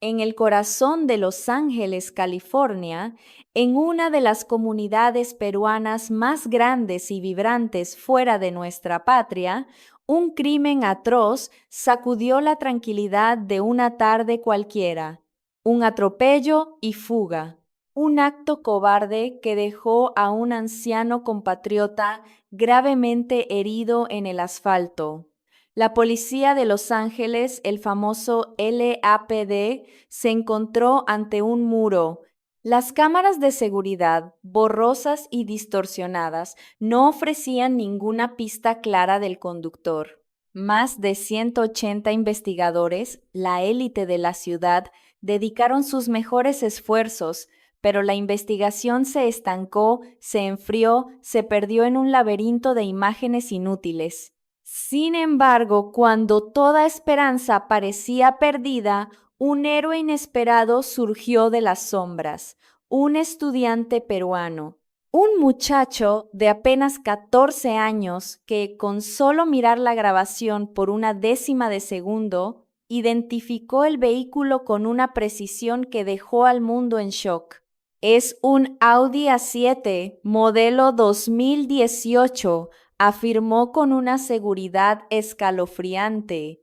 en el corazón de Los Ángeles, California, en una de las comunidades peruanas más grandes y vibrantes fuera de nuestra patria, un crimen atroz sacudió la tranquilidad de una tarde cualquiera. Un atropello y fuga. Un acto cobarde que dejó a un anciano compatriota gravemente herido en el asfalto. La policía de Los Ángeles, el famoso LAPD, se encontró ante un muro. Las cámaras de seguridad, borrosas y distorsionadas, no ofrecían ninguna pista clara del conductor. Más de 180 investigadores, la élite de la ciudad, dedicaron sus mejores esfuerzos, pero la investigación se estancó, se enfrió, se perdió en un laberinto de imágenes inútiles. Sin embargo, cuando toda esperanza parecía perdida, un héroe inesperado surgió de las sombras, un estudiante peruano, un muchacho de apenas 14 años que, con solo mirar la grabación por una décima de segundo, identificó el vehículo con una precisión que dejó al mundo en shock. Es un Audi A7, modelo 2018, afirmó con una seguridad escalofriante.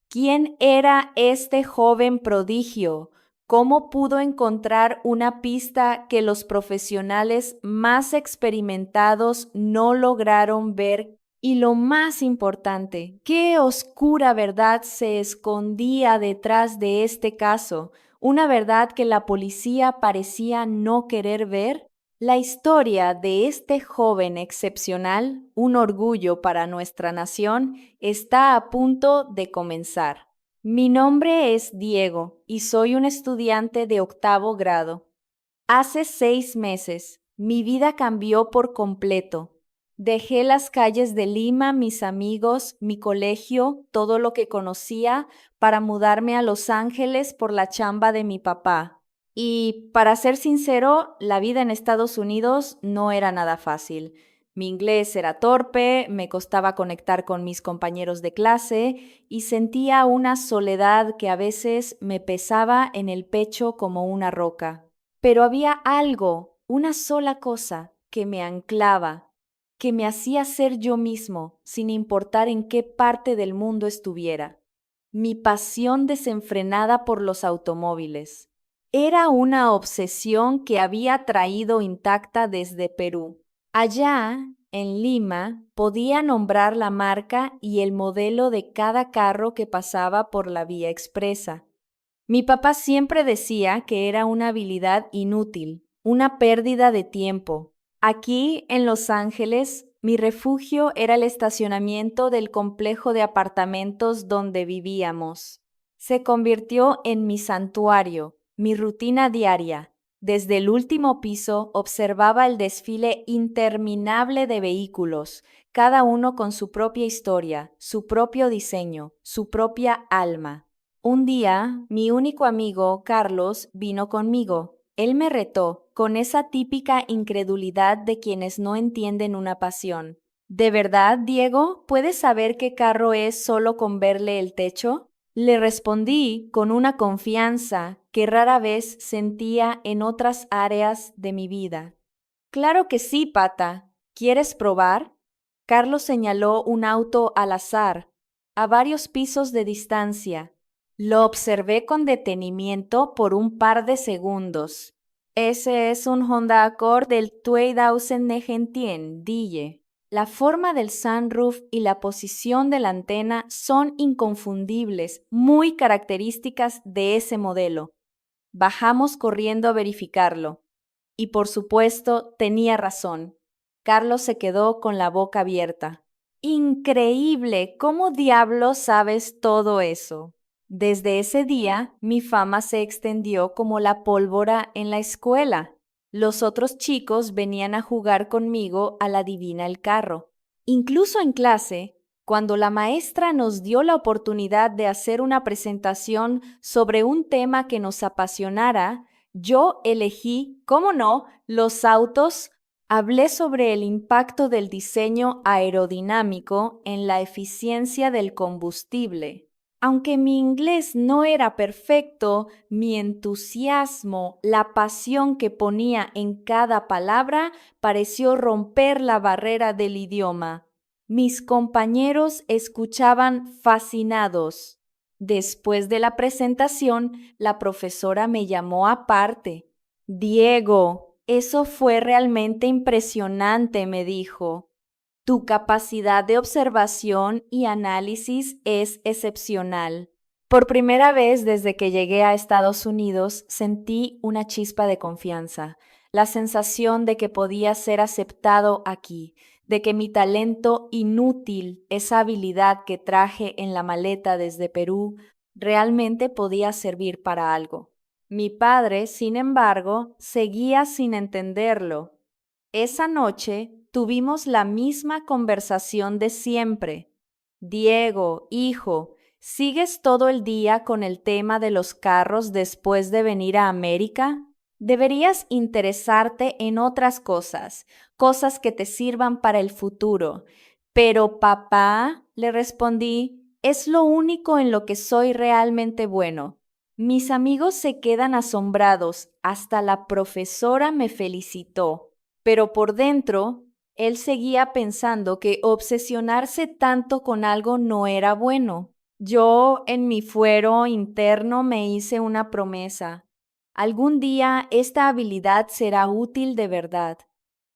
¿Quién era este joven prodigio? ¿Cómo pudo encontrar una pista que los profesionales más experimentados no lograron ver? Y lo más importante, ¿qué oscura verdad se escondía detrás de este caso? ¿Una verdad que la policía parecía no querer ver? La historia de este joven excepcional, un orgullo para nuestra nación, está a punto de comenzar. Mi nombre es Diego y soy un estudiante de 8º grado. Hace 6 meses, mi vida cambió por completo. Dejé las calles de Lima, mis amigos, mi colegio, todo lo que conocía, para mudarme a Los Ángeles por la chamba de mi papá. Y para ser sincero, la vida en Estados Unidos no era nada fácil. Mi inglés era torpe, me costaba conectar con mis compañeros de clase y sentía una soledad que a veces me pesaba en el pecho como una roca. Pero había algo, una sola cosa, que me anclaba, que me hacía ser yo mismo, sin importar en qué parte del mundo estuviera. Mi pasión desenfrenada por los automóviles. Era una obsesión que había traído intacta desde Perú. Allá, en Lima, podía nombrar la marca y el modelo de cada carro que pasaba por la vía expresa. Mi papá siempre decía que era una habilidad inútil, una pérdida de tiempo. Aquí, en Los Ángeles, mi refugio era el estacionamiento del complejo de apartamentos donde vivíamos. Se convirtió en mi santuario, mi rutina diaria. Desde el último piso observaba el desfile interminable de vehículos, cada uno con su propia historia, su propio diseño, su propia alma. Un día, mi único amigo, Carlos, vino conmigo. Él me retó, con esa típica incredulidad de quienes no entienden una pasión. ¿De verdad, Diego, puedes saber qué carro es solo con verle el techo? Le respondí con una confianza que rara vez sentía en otras áreas de mi vida. Claro que sí, pata. ¿Quieres probar? Carlos señaló un auto al azar, a varios pisos de distancia. Lo observé con detenimiento por un par de segundos. Ese es un Honda Accord del 2019, dije. La forma del sunroof y la posición de la antena son inconfundibles, muy características de ese modelo. Bajamos corriendo a verificarlo. Y por supuesto, tenía razón. Carlos se quedó con la boca abierta. Increíble, ¿cómo diablos sabes todo eso? Desde ese día, mi fama se extendió como la pólvora en la escuela. Los otros chicos venían a jugar conmigo a la adivina el carro. Incluso en clase, cuando la maestra nos dio la oportunidad de hacer una presentación sobre un tema que nos apasionara, yo elegí, cómo no, los autos. Hablé sobre el impacto del diseño aerodinámico en la eficiencia del combustible. Aunque mi inglés no era perfecto, mi entusiasmo, la pasión que ponía en cada palabra pareció romper la barrera del idioma. Mis compañeros escuchaban fascinados. Después de la presentación, la profesora me llamó aparte. Diego, eso fue realmente impresionante, me dijo. Tu capacidad de observación y análisis es excepcional. Por primera vez desde que llegué a Estados Unidos, sentí una chispa de confianza, la sensación de que podía ser aceptado aquí, de que mi talento inútil, esa habilidad que traje en la maleta desde Perú, realmente podía servir para algo. Mi padre, sin embargo, seguía sin entenderlo. Esa noche tuvimos la misma conversación de siempre. Diego, hijo, ¿sigues todo el día con el tema de los carros después de venir a América? Deberías interesarte en otras cosas, cosas que te sirvan para el futuro. Pero papá, le respondí, es lo único en lo que soy realmente bueno. Mis amigos se quedan asombrados, hasta la profesora me felicitó. Pero por dentro, él seguía pensando que obsesionarse tanto con algo no era bueno. Yo, en mi fuero interno, me hice una promesa. Algún día esta habilidad será útil de verdad.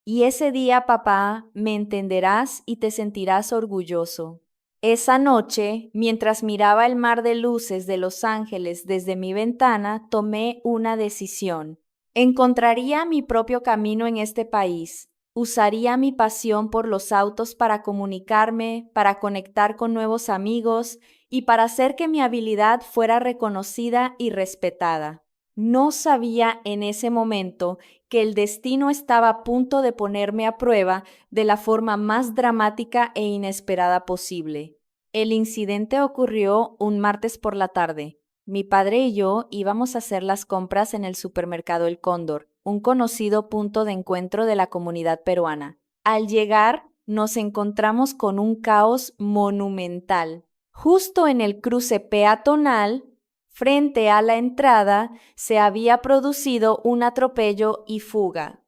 Y ese día, papá, me entenderás y te sentirás orgulloso. Esa noche, mientras miraba el mar de luces de Los Ángeles desde mi ventana, tomé una decisión. Encontraría mi propio camino en este país. Usaría mi pasión por los autos para comunicarme, para conectar con nuevos amigos y para hacer que mi habilidad fuera reconocida y respetada. No sabía en ese momento que el destino estaba a punto de ponerme a prueba de la forma más dramática e inesperada posible. El incidente ocurrió un martes por la tarde. Mi padre y yo íbamos a hacer las compras en el supermercado El Cóndor, un conocido punto de encuentro de la comunidad peruana. Al llegar, nos encontramos con un caos monumental. Justo en el cruce peatonal, frente a la entrada, se había producido un atropello y fuga.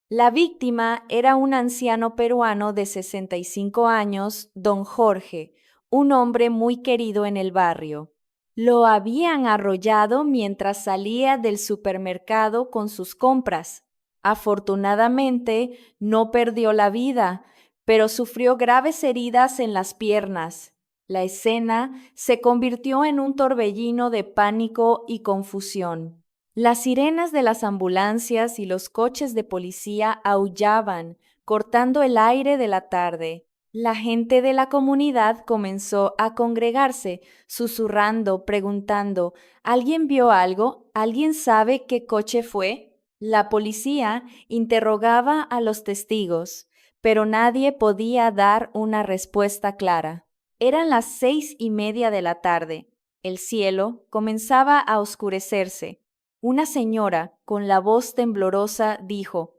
La víctima era un anciano peruano de 65 años, don Jorge, un hombre muy querido en el barrio. Lo habían arrollado mientras salía del supermercado con sus compras. Afortunadamente, no perdió la vida, pero sufrió graves heridas en las piernas. La escena se convirtió en un torbellino de pánico y confusión. Las sirenas de las ambulancias y los coches de policía aullaban, cortando el aire de la tarde. La gente de la comunidad comenzó a congregarse, susurrando, preguntando, ¿alguien vio algo? ¿Alguien sabe qué coche fue? La policía interrogaba a los testigos, pero nadie podía dar una respuesta clara. Eran las 6:30 de la tarde. El cielo comenzaba a oscurecerse. Una señora, con la voz temblorosa, dijo,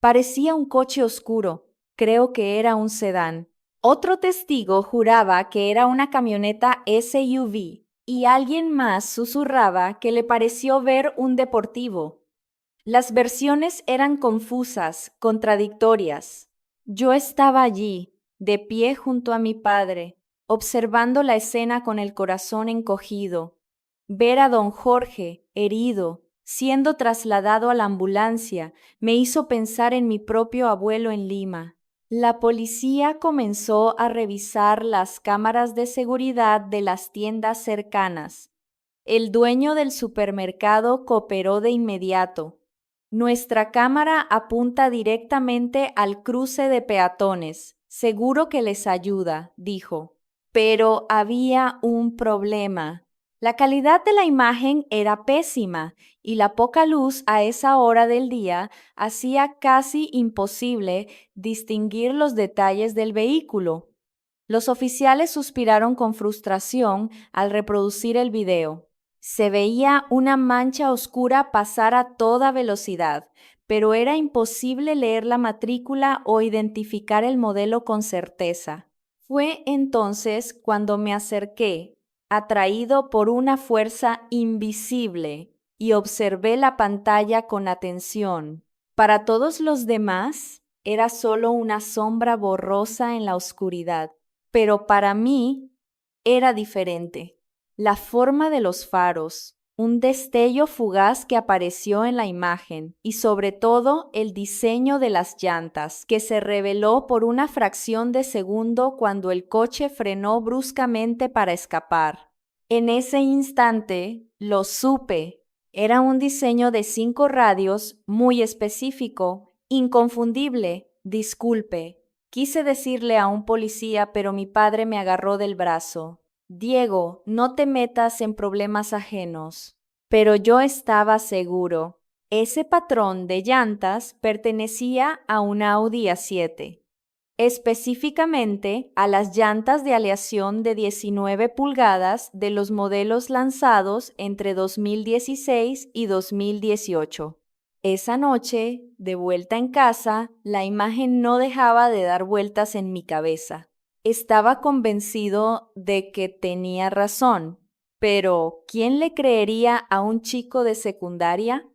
parecía un coche oscuro, creo que era un sedán. Otro testigo juraba que era una camioneta SUV y alguien más susurraba que le pareció ver un deportivo. Las versiones eran confusas, contradictorias. Yo estaba allí, de pie junto a mi padre, observando la escena con el corazón encogido. Ver a don Jorge, herido, siendo trasladado a la ambulancia, me hizo pensar en mi propio abuelo en Lima. La policía comenzó a revisar las cámaras de seguridad de las tiendas cercanas. El dueño del supermercado cooperó de inmediato. Nuestra cámara apunta directamente al cruce de peatones. Seguro que les ayuda, dijo. Pero había un problema. La calidad de la imagen era pésima y la poca luz a esa hora del día hacía casi imposible distinguir los detalles del vehículo. Los oficiales suspiraron con frustración al reproducir el video. Se veía una mancha oscura pasar a toda velocidad, pero era imposible leer la matrícula o identificar el modelo con certeza. Fue entonces cuando me acerqué. atraído por una fuerza invisible, y observé la pantalla con atención. Para todos los demás, era solo una sombra borrosa en la oscuridad, pero para mí era diferente. La forma de los faros, un destello fugaz que apareció en la imagen y sobre todo el diseño de las llantas, que se reveló por una fracción de segundo cuando el coche frenó bruscamente para escapar. En ese instante lo supe. Era un diseño de 5 radios muy específico, inconfundible. Disculpe, quise decirle a un policía, pero mi padre me agarró del brazo. Diego, no te metas en problemas ajenos. Pero yo estaba seguro. Ese patrón de llantas pertenecía a un Audi A7, específicamente a las llantas de aleación de 19 pulgadas de los modelos lanzados entre 2016 y 2018. Esa noche, de vuelta en casa, la imagen no dejaba de dar vueltas en mi cabeza. Estaba convencido de que tenía razón, pero ¿quién le creería a un chico de secundaria?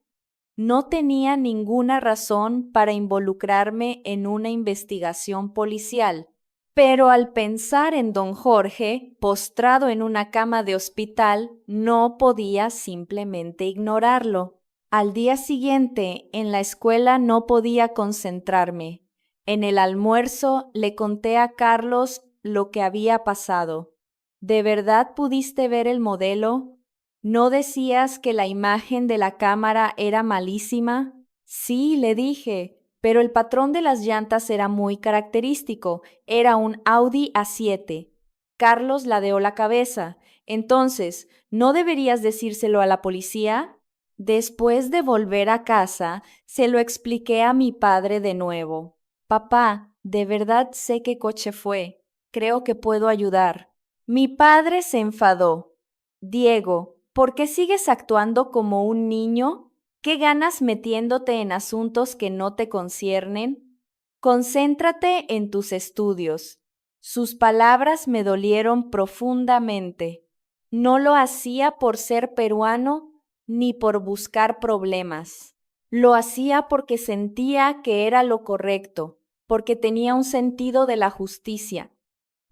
No tenía ninguna razón para involucrarme en una investigación policial, pero al pensar en don Jorge, postrado en una cama de hospital, no podía simplemente ignorarlo. Al día siguiente, en la escuela no podía concentrarme. En el almuerzo le conté a Carlos lo que había pasado. ¿De verdad pudiste ver el modelo? ¿No decías que la imagen de la cámara era malísima? Sí, le dije, pero el patrón de las llantas era muy característico. Era un Audi A7. Carlos ladeó la cabeza. Entonces, ¿no deberías decírselo a la policía? Después de volver a casa, se lo expliqué a mi padre de nuevo. Papá, de verdad sé qué coche fue. Creo que puedo ayudar. Mi padre se enfadó. Diego, ¿por qué sigues actuando como un niño? ¿Qué ganas metiéndote en asuntos que no te conciernen? Concéntrate en tus estudios. Sus palabras me dolieron profundamente. No lo hacía por ser peruano ni por buscar problemas. Lo hacía porque sentía que era lo correcto, porque tenía un sentido de la justicia.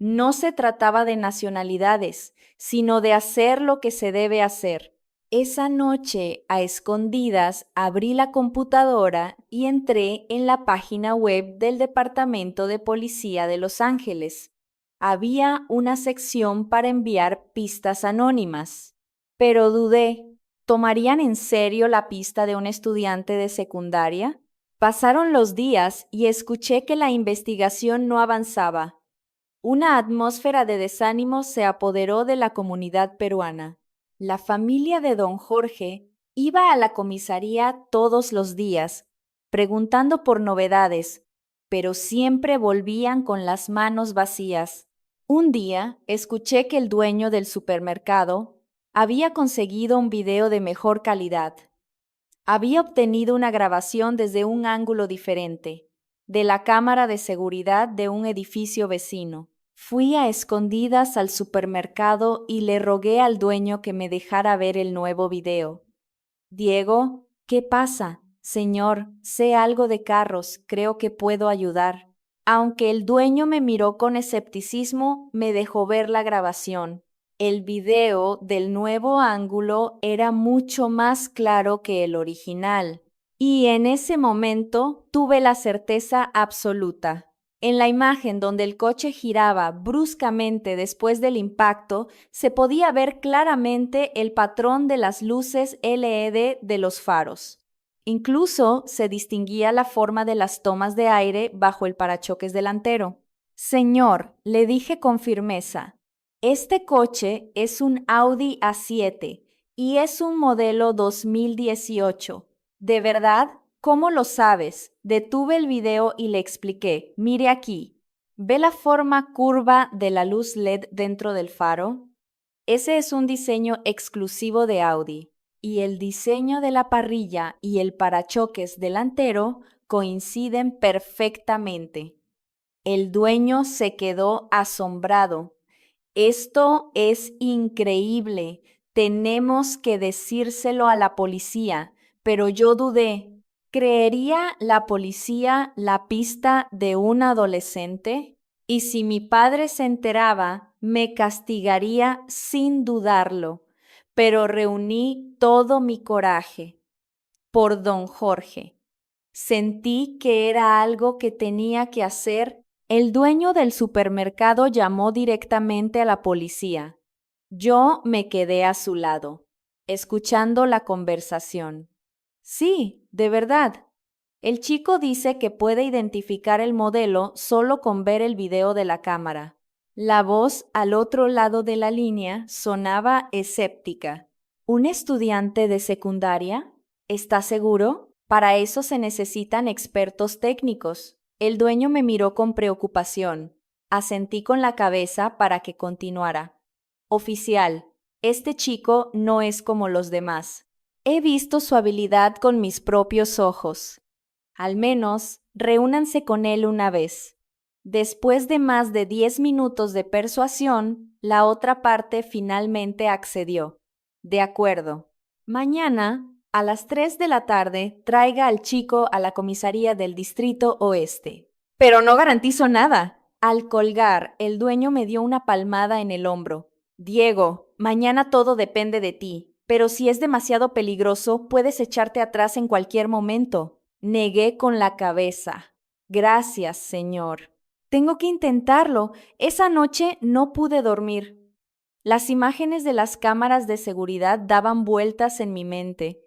No se trataba de nacionalidades, sino de hacer lo que se debe hacer. Esa noche, a escondidas, abrí la computadora y entré en la página web del Departamento de Policía de Los Ángeles. Había una sección para enviar pistas anónimas, pero dudé. ¿Tomarían en serio la pista de un estudiante de secundaria? Pasaron los días y escuché que la investigación no avanzaba. Una atmósfera de desánimo se apoderó de la comunidad peruana. La familia de don Jorge iba a la comisaría todos los días, preguntando por novedades, pero siempre volvían con las manos vacías. Un día escuché que el dueño del supermercado había conseguido un video de mejor calidad. Había obtenido una grabación desde un ángulo diferente, de la cámara de seguridad de un edificio vecino. Fui a escondidas al supermercado y le rogué al dueño que me dejara ver el nuevo video. Diego, ¿qué pasa? Señor, sé algo de carros, creo que puedo ayudar. Aunque el dueño me miró con escepticismo, me dejó ver la grabación. El video del nuevo ángulo era mucho más claro que el original, y en ese momento tuve la certeza absoluta. En la imagen donde el coche giraba bruscamente después del impacto, se podía ver claramente el patrón de las luces LED de los faros. Incluso se distinguía la forma de las tomas de aire bajo el parachoques delantero. Señor, le dije con firmeza, este coche es un Audi A7 y es un modelo 2018. ¿De verdad? ¿Cómo lo sabes? Detuve el video y le expliqué. Mire aquí. ¿Ve la forma curva de la luz LED dentro del faro? Ese es un diseño exclusivo de Audi. Y el diseño de la parrilla y el parachoques delantero coinciden perfectamente. El dueño se quedó asombrado. Esto es increíble. Tenemos que decírselo a la policía, pero yo dudé. ¿Creería la policía la pista de un adolescente? Y si mi padre se enteraba, me castigaría sin dudarlo. Pero reuní todo mi coraje por don Jorge. Sentí que era algo que tenía que hacer. El dueño del supermercado llamó directamente a la policía. Yo me quedé a su lado, escuchando la conversación. Sí, de verdad. El chico dice que puede identificar el modelo solo con ver el video de la cámara. La voz al otro lado de la línea sonaba escéptica. ¿Un estudiante de secundaria? ¿Está seguro? Para eso se necesitan expertos técnicos. El dueño me miró con preocupación. Asentí con la cabeza para que continuara. Oficial, este chico no es como los demás. He visto su habilidad con mis propios ojos. Al menos, reúnanse con él una vez. Después de más de 10 minutos de persuasión, la otra parte finalmente accedió. De acuerdo. Mañana, a las 3 de la tarde, traiga al chico a la comisaría del Distrito Oeste. Pero no garantizo nada. Al colgar, el dueño me dio una palmada en el hombro. Diego, mañana todo depende de ti, pero si es demasiado peligroso, puedes echarte atrás en cualquier momento. Negué con la cabeza. Gracias, señor. Tengo que intentarlo. Esa noche no pude dormir. Las imágenes de las cámaras de seguridad daban vueltas en mi mente.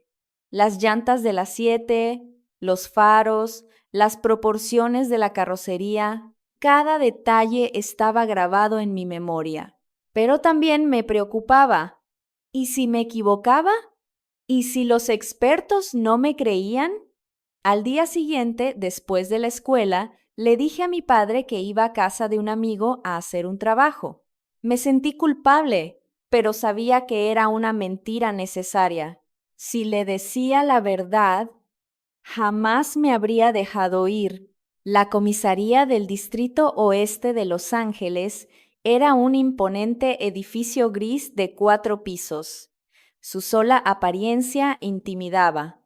Las llantas de las 7, los faros, las proporciones de la carrocería, cada detalle estaba grabado en mi memoria. Pero también me preocupaba. ¿Y si me equivocaba? ¿Y si los expertos no me creían? Al día siguiente, después de la escuela, le dije a mi padre que iba a casa de un amigo a hacer un trabajo. Me sentí culpable, pero sabía que era una mentira necesaria. Si le decía la verdad, jamás me habría dejado ir. La comisaría del Distrito Oeste de Los Ángeles era un imponente edificio gris de 4 pisos. Su sola apariencia intimidaba,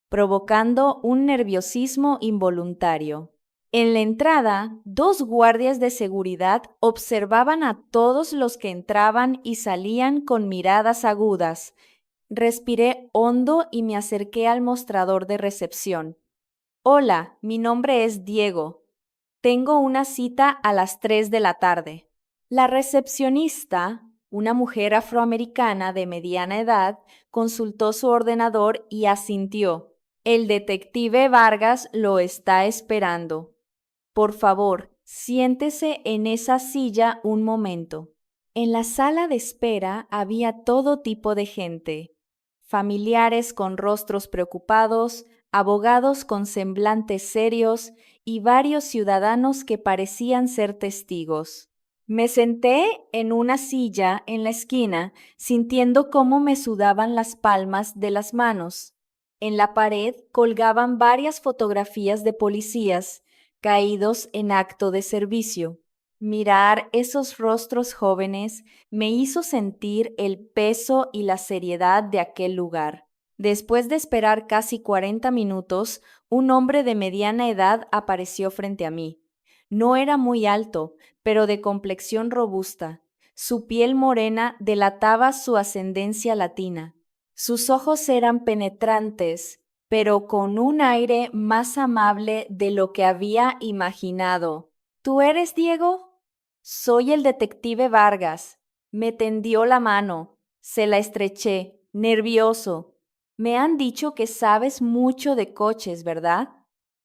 provocando un nerviosismo involuntario. En la entrada, 2 guardias de seguridad observaban a todos los que entraban y salían con miradas agudas. Respiré hondo y me acerqué al mostrador de recepción. Hola, mi nombre es Diego. Tengo una cita a las 3 de la tarde. La recepcionista, una mujer afroamericana de mediana edad, consultó su ordenador y asintió. El detective Vargas lo está esperando. Por favor, siéntese en esa silla un momento. En la sala de espera había todo tipo de gente. Familiares con rostros preocupados, abogados con semblantes serios y varios ciudadanos que parecían ser testigos. Me senté en una silla en la esquina, sintiendo cómo me sudaban las palmas de las manos. En la pared colgaban varias fotografías de policías caídos en acto de servicio. Mirar esos rostros jóvenes me hizo sentir el peso y la seriedad de aquel lugar. Después de esperar casi 40 minutos, un hombre de mediana edad apareció frente a mí. No era muy alto, pero de complexión robusta. Su piel morena delataba su ascendencia latina. Sus ojos eran penetrantes, pero con un aire más amable de lo que había imaginado. ¿Tú eres Diego? Soy el detective Vargas. Me tendió la mano. Se la estreché, nervioso. Me han dicho que sabes mucho de coches, ¿verdad?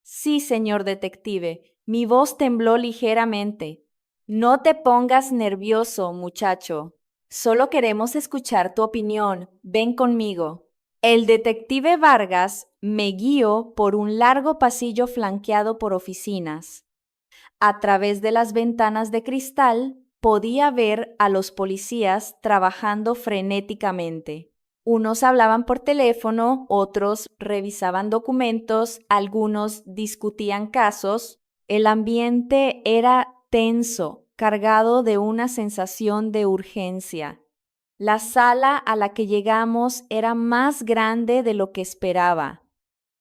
Sí, señor detective. Mi voz tembló ligeramente. No te pongas nervioso, muchacho. Solo queremos escuchar tu opinión. Ven conmigo. El detective Vargas me guió por un largo pasillo flanqueado por oficinas. A través de las ventanas de cristal podía ver a los policías trabajando frenéticamente. Unos hablaban por teléfono, otros revisaban documentos, algunos discutían casos. El ambiente era tenso, cargado de una sensación de urgencia. La sala a la que llegamos era más grande de lo que esperaba.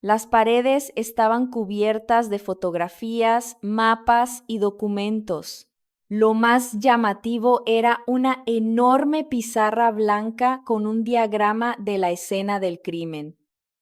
Las paredes estaban cubiertas de fotografías, mapas y documentos. Lo más llamativo era una enorme pizarra blanca con un diagrama de la escena del crimen.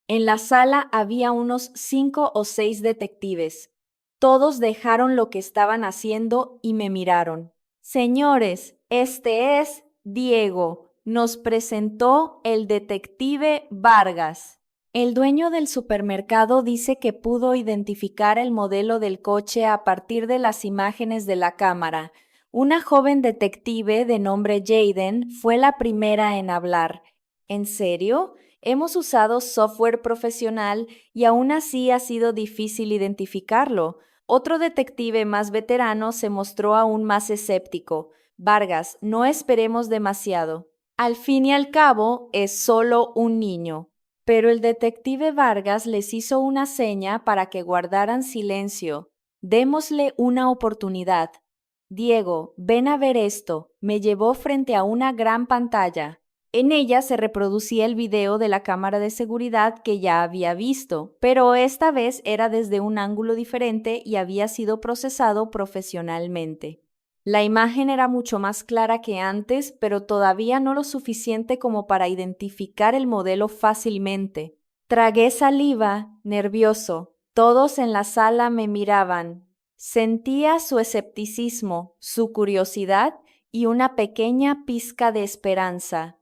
En la sala había unos 5 o 6 detectives. Todos dejaron lo que estaban haciendo y me miraron. Señores, este es Diego, nos presentó el detective Vargas. El dueño del supermercado dice que pudo identificar el modelo del coche a partir de las imágenes de la cámara. Una joven detective de nombre Jaden fue la primera en hablar. ¿En serio? Hemos usado software profesional y aún así ha sido difícil identificarlo. Otro detective más veterano se mostró aún más escéptico. Vargas, no esperemos demasiado. Al fin y al cabo, es solo un niño. Pero el detective Vargas les hizo una seña para que guardaran silencio. Démosle una oportunidad. Diego, ven a ver esto. Me llevó frente a una gran pantalla. En ella se reproducía el video de la cámara de seguridad que ya había visto, pero esta vez era desde un ángulo diferente y había sido procesado profesionalmente. La imagen era mucho más clara que antes, pero todavía no lo suficiente como para identificar el modelo fácilmente. Tragué saliva, nervioso. Todos en la sala me miraban. Sentía su escepticismo, su curiosidad y una pequeña pizca de esperanza.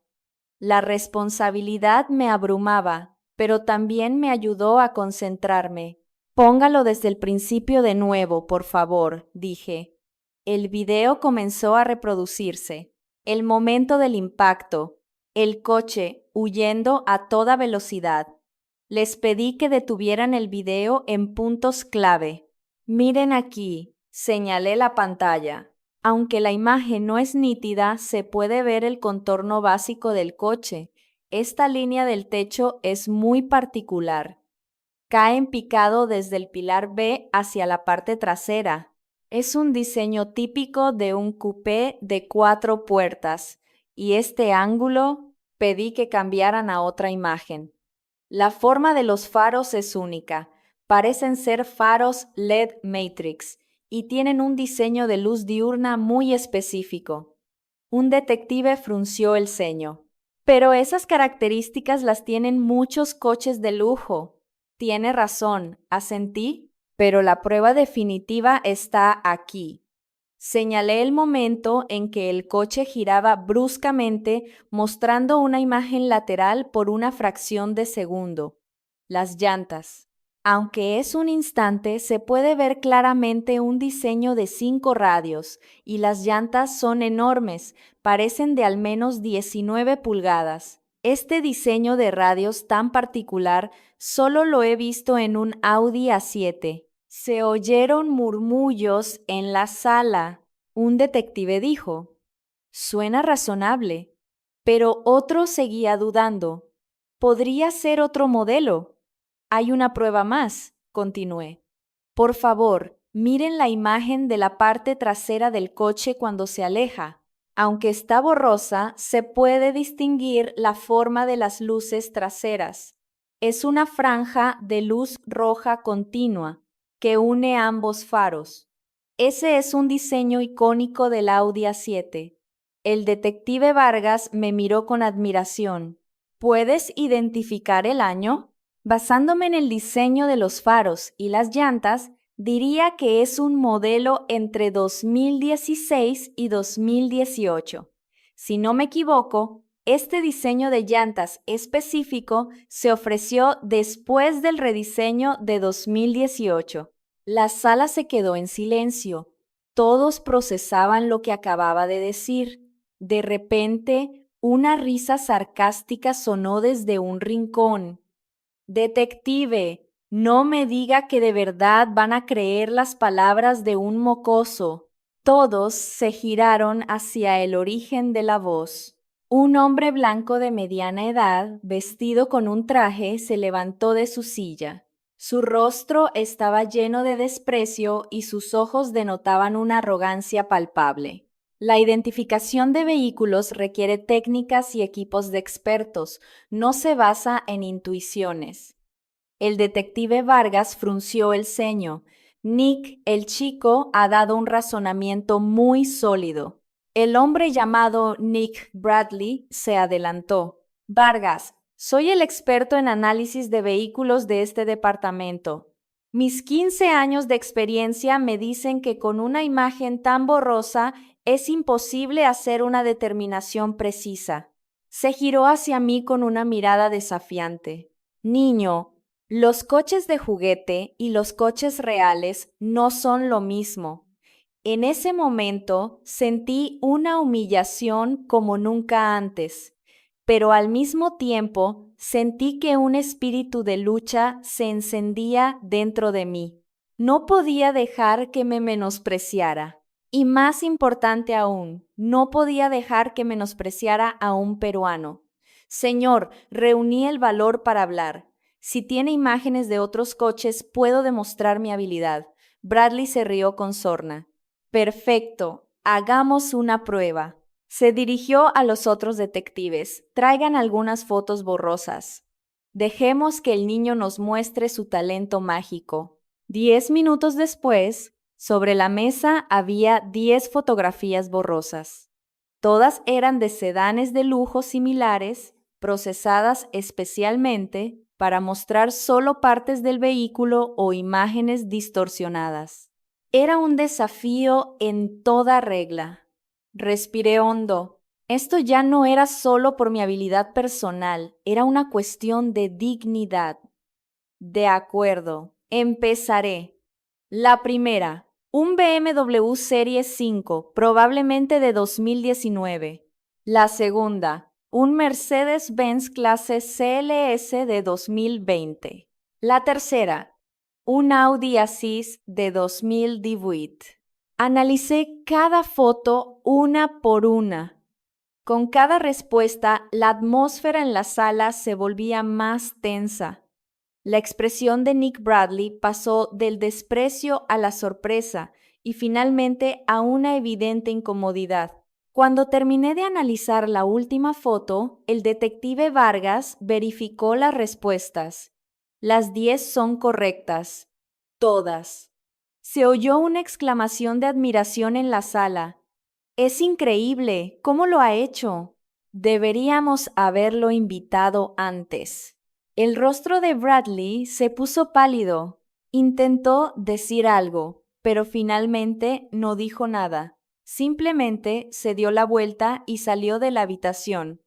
La responsabilidad me abrumaba, pero también me ayudó a concentrarme. Póngalo desde el principio de nuevo, por favor, dije. El video comenzó a reproducirse. El momento del impacto. El coche huyendo a toda velocidad. Les pedí que detuvieran el video en puntos clave. Miren aquí, señalé la pantalla. Aunque la imagen no es nítida, se puede ver el contorno básico del coche. Esta línea del techo es muy particular. Cae en picado desde el pilar B hacia la parte trasera. Es un diseño típico de un coupé de 4 puertas, y este ángulo pedí que cambiaran a otra imagen. La forma de los faros es única. Parecen ser faros LED Matrix y tienen un diseño de luz diurna muy específico. Un detective frunció el ceño. Pero esas características las tienen muchos coches de lujo. Tiene razón, asentí, pero la prueba definitiva está aquí. Señalé el momento en que el coche giraba bruscamente, mostrando una imagen lateral por una fracción de segundo. Las llantas. Aunque es un instante, se puede ver claramente un diseño de 5 radios, y las llantas son enormes, parecen de al menos 19 pulgadas. Este diseño de radios tan particular solo lo he visto en un Audi A7. Se oyeron murmullos en la sala. Un detective dijo: «Suena razonable», pero otro seguía dudando. «Podría ser otro modelo». «Hay una prueba más», continué. «Por favor, miren la imagen de la parte trasera del coche cuando se aleja. Aunque está borrosa, se puede distinguir la forma de las luces traseras. Es una franja de luz roja continua que une ambos faros. Ese es un diseño icónico del Audi A7. El detective Vargas me miró con admiración. ¿Puedes identificar el año? Basándome en el diseño de los faros y las llantas, diría que es un modelo entre 2016 y 2018. Si no me equivoco, este diseño de llantas específico se ofreció después del rediseño de 2018. La sala se quedó en silencio. Todos procesaban lo que acababa de decir. De repente, una risa sarcástica sonó desde un rincón. «Detective, no me diga que de verdad van a creer las palabras de un mocoso». Todos se giraron hacia el origen de la voz. Un hombre blanco de mediana edad, vestido con un traje, se levantó de su silla. Su rostro estaba lleno de desprecio y sus ojos denotaban una arrogancia palpable. La identificación de vehículos requiere técnicas y equipos de expertos, no se basa en intuiciones. El detective Vargas frunció el ceño. Nick, el chico, ha dado un razonamiento muy sólido. El hombre llamado Nick Bradley se adelantó. Vargas, soy el experto en análisis de vehículos de este departamento. Mis 15 años de experiencia me dicen que con una imagen tan borrosa es imposible hacer una determinación precisa. Se giró hacia mí con una mirada desafiante. Niño, los coches de juguete y los coches reales no son lo mismo. En ese momento sentí una humillación como nunca antes, pero al mismo tiempo sentí que un espíritu de lucha se encendía dentro de mí. No podía dejar que me menospreciara. Y más importante aún, no podía dejar que menospreciara a un peruano. Señor, reuní el valor para hablar. Si tiene imágenes de otros coches, puedo demostrar mi habilidad. Bradley se rió con sorna. Perfecto, hagamos una prueba. Se dirigió a los otros detectives. Traigan algunas fotos borrosas. Dejemos que el niño nos muestre su talento mágico. 10 minutos después, sobre la mesa había 10 fotografías borrosas. Todas eran de sedanes de lujo similares, procesadas especialmente para mostrar solo partes del vehículo o imágenes distorsionadas. Era un desafío en toda regla. Respiré hondo. Esto ya no era solo por mi habilidad personal, era una cuestión de dignidad. De acuerdo, empezaré. La primera, un BMW Serie 5, probablemente de 2019. La segunda, un Mercedes-Benz clase CLS de 2020. La tercera, un Audi A6 de 2018. Analicé cada foto una por una. Con cada respuesta, la atmósfera en la sala se volvía más tensa. La expresión de Nick Bradley pasó del desprecio a la sorpresa y finalmente a una evidente incomodidad. Cuando terminé de analizar la última foto, el detective Vargas verificó las respuestas. Las 10 son correctas. Todas. Se oyó una exclamación de admiración en la sala. Es increíble. ¿Cómo lo ha hecho? Deberíamos haberlo invitado antes. El rostro de Bradley se puso pálido. Intentó decir algo, pero finalmente no dijo nada. Simplemente se dio la vuelta y salió de la habitación.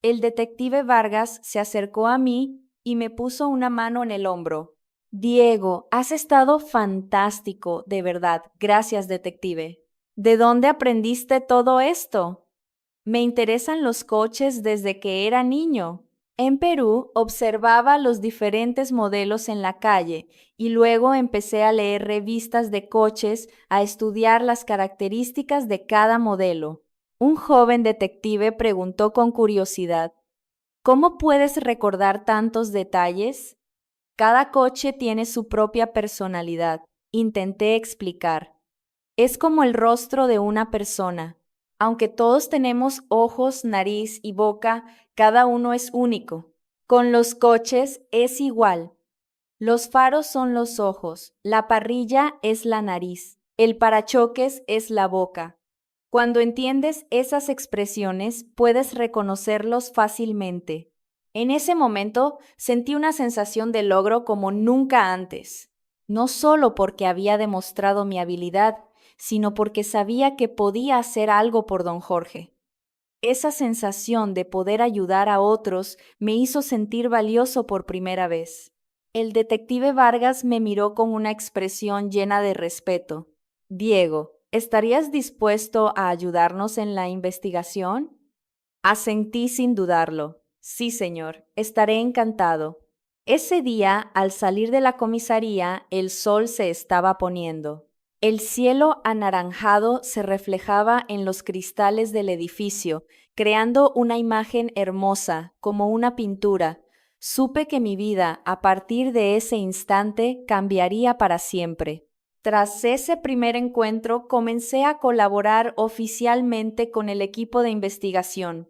El detective Vargas se acercó a mí y me puso una mano en el hombro. Diego, has estado fantástico, de verdad. Gracias, detective. ¿De dónde aprendiste todo esto? Me interesan los coches desde que era niño. En Perú observaba los diferentes modelos en la calle y luego empecé a leer revistas de coches, a estudiar las características de cada modelo. Un joven detective preguntó con curiosidad, ¿cómo puedes recordar tantos detalles? Cada coche tiene su propia personalidad. Intenté explicar. Es como el rostro de una persona. Aunque todos tenemos ojos, nariz y boca, cada uno es único. Con los coches es igual. Los faros son los ojos, la parrilla es la nariz, el parachoques es la boca. Cuando entiendes esas expresiones, puedes reconocerlos fácilmente. En ese momento sentí una sensación de logro como nunca antes, no solo porque había demostrado mi habilidad, sino porque sabía que podía hacer algo por don Jorge. Esa sensación de poder ayudar a otros me hizo sentir valioso por primera vez. El detective Vargas me miró con una expresión llena de respeto. Diego, ¿estarías dispuesto a ayudarnos en la investigación? Asentí sin dudarlo. Sí, señor, estaré encantado. Ese día, al salir de la comisaría, el sol se estaba poniendo. El cielo anaranjado se reflejaba en los cristales del edificio, creando una imagen hermosa, como una pintura. Supe que mi vida, a partir de ese instante, cambiaría para siempre. Tras ese primer encuentro, comencé a colaborar oficialmente con el equipo de investigación.